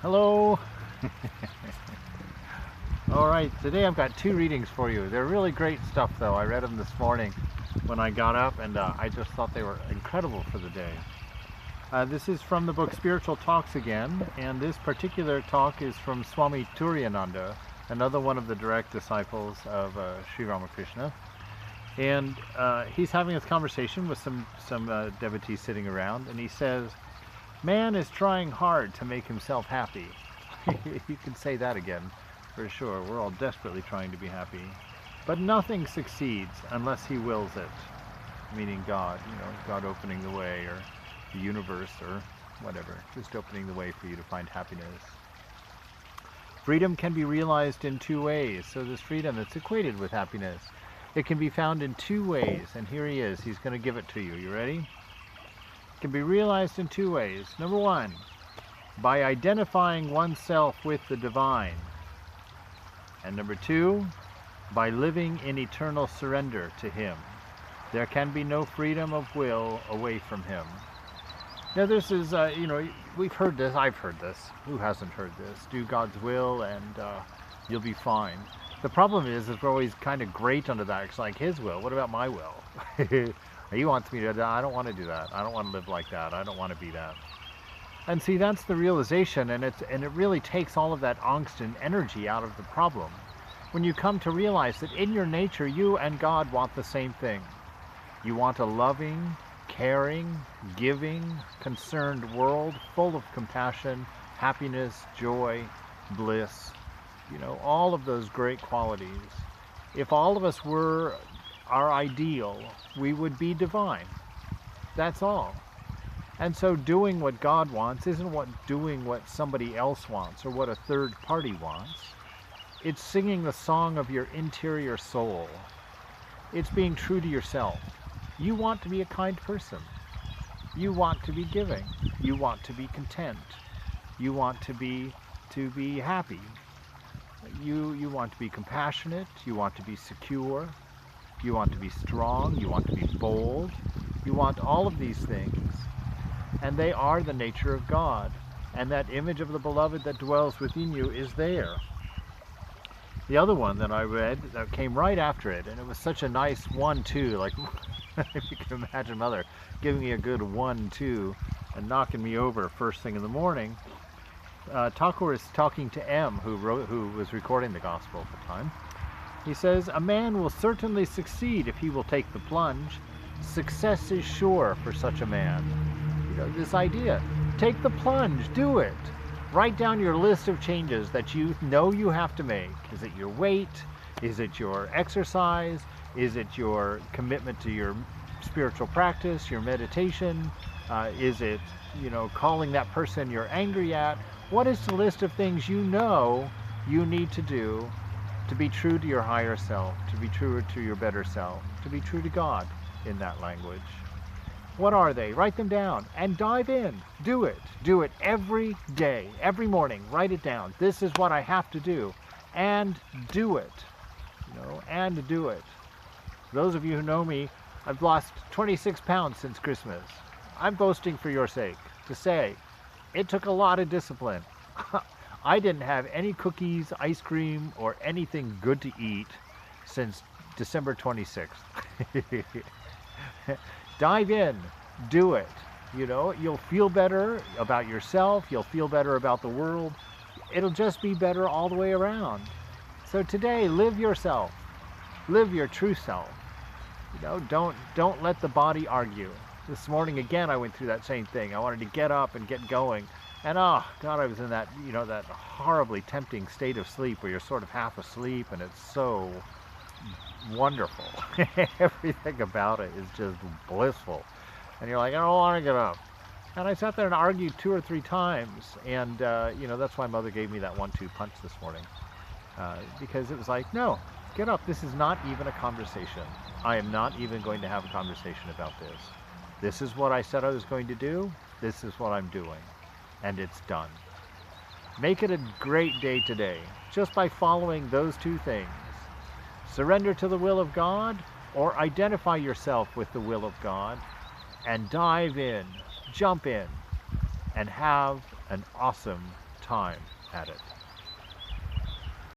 Hello. All right, today I've got two readings for you. They're really great stuff though. I read them this morning when I got up, and I just thought they were incredible for the day. This is from the book Spiritual Talks again, and this particular talk is from Swami Turiyananda, another one of the direct disciples of Sri Ramakrishna. And he's having this conversation with some devotees sitting around, and he says, man is trying hard to make himself happy. You can say that again, for sure. We're all desperately trying to be happy. But nothing succeeds unless he wills it, meaning God, God opening the way, or the universe, or whatever, just opening the way for you to find happiness. Freedom can be realized in two ways. So this freedom, it's equated with happiness. It can be found in two ways, and here he is. He's going to give it to you. You ready? It can be realized in two ways. Number one, by identifying oneself with the divine. And number two, by living in eternal surrender to him. There can be no freedom of will away from him. Now this is, we've heard this, I've heard this. Who hasn't heard this? Do God's will and you'll be fine. The problem is we're always kind of great under that. It's like his will. What about my will? He wants me to, I don't want to do that. I don't want to live like that. I don't want to be that. And see, that's the realization, and it really takes all of that angst and energy out of the problem. When you come to realize that in your nature, you and God want the same thing. You want a loving, caring, giving, concerned world full of compassion, happiness, joy, bliss, all of those great qualities. If all of us were our ideal, we would be divine. That's all. And so doing what God wants isn't doing what somebody else wants or what a third party wants. It's singing the song of your interior soul. It's being true to yourself. You want to be a kind person. You want to be giving. You want to be content. You want to be happy. You want to be compassionate. You want to be secure. You want to be strong. You want to be bold. You want all of these things. And they are the nature of God. And that image of the beloved that dwells within you is there. The other one that I read that came right after it, and it was such a nice 1-2, like if you can imagine Mother giving me a good 1-2 and knocking me over first thing in the morning. Thakur is talking to M, who was recording the gospel at the time. He says, a man will certainly succeed if he will take the plunge. Success is sure for such a man. This idea, take the plunge, do it. Write down your list of changes that you know you have to make. Is it your weight? Is it your exercise? Is it your commitment to your spiritual practice, your meditation? Is it, calling that person you're angry at? What is the list of things you know you need to do to be true to your higher self, to be true to your better self, to be true to God in that language? What are they? Write them down and dive in. Do it. Do it every day, every morning. Write it down. This is what I have to do. And do it. And do it. Those of you who know me, I've lost 26 pounds since Christmas. I'm boasting for your sake to say it took a lot of discipline. I didn't have any cookies, ice cream, or anything good to eat since December 26th. Dive in, do it. You'll feel better about yourself, you'll feel better about the world. It'll just be better all the way around. So today, live yourself. Live your true self. Don't let the body argue. This morning again I went through that same thing. I wanted to get up and get going. And oh God, I was in that, that horribly tempting state of sleep where you're sort of half asleep, and it's so wonderful. Everything about it is just blissful. And you're like, I don't want to get up. And I sat there and argued 2 or 3 times. And, that's why Mother gave me that 1-2 punch this morning. Because it was like, no, get up. This is not even a conversation. I am not even going to have a conversation about this. This is what I said I was going to do. This is what I'm doing. And it's done. Make it a great day today, just by following those 2 things. Surrender to the will of God, or identify yourself with the will of God, and dive in, jump in, and have an awesome time. time at it.